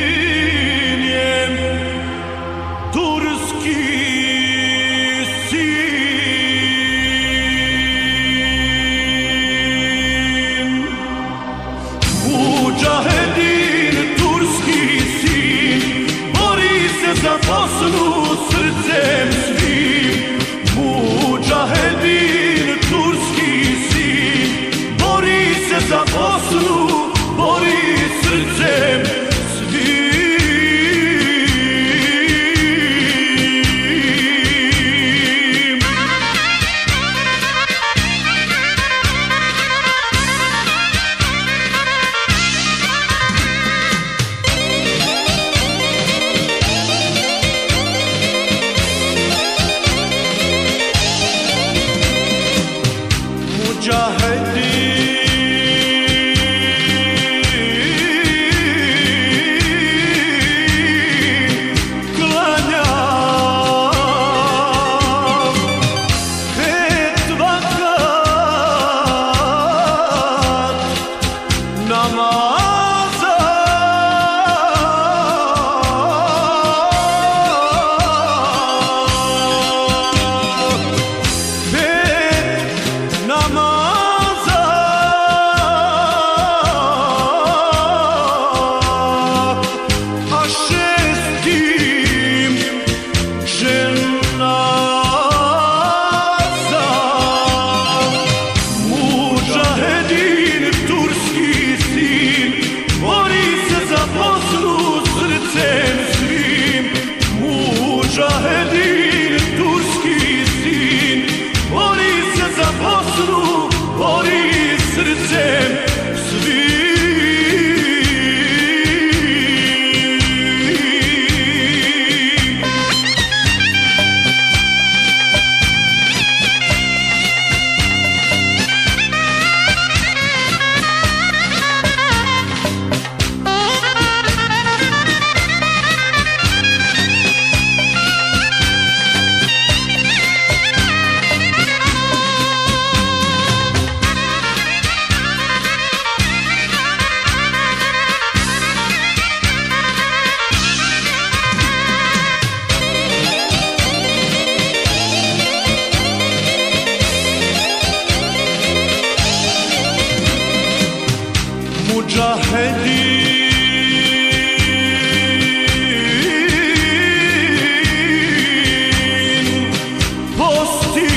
Mudžahedin je turski sin. Mudžahedin, turski sin, bori se za Bosnu srcem svim. Mudžahedin, turski sin, bori se za Bosnu, bori srcem svim. Mudžahedin, turski sin, bori se za Bosnu, bori srcem svim. Mudžahedin, posti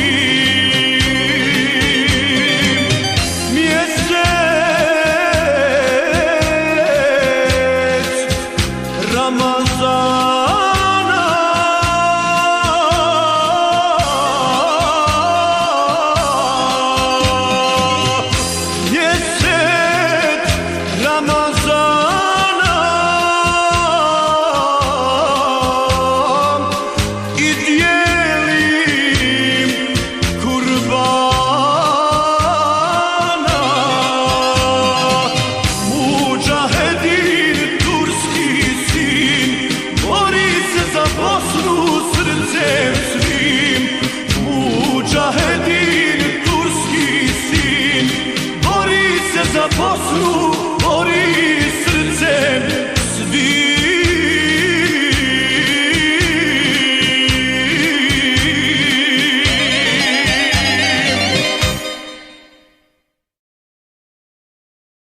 mjesec Ramazana, mjesec Ramazana, i dijelim kurbana. Mudžahedin, turski sin, bori se za Bosnu srcem svim. Mudžahedin, turski sin, bori se za Bosnu, bori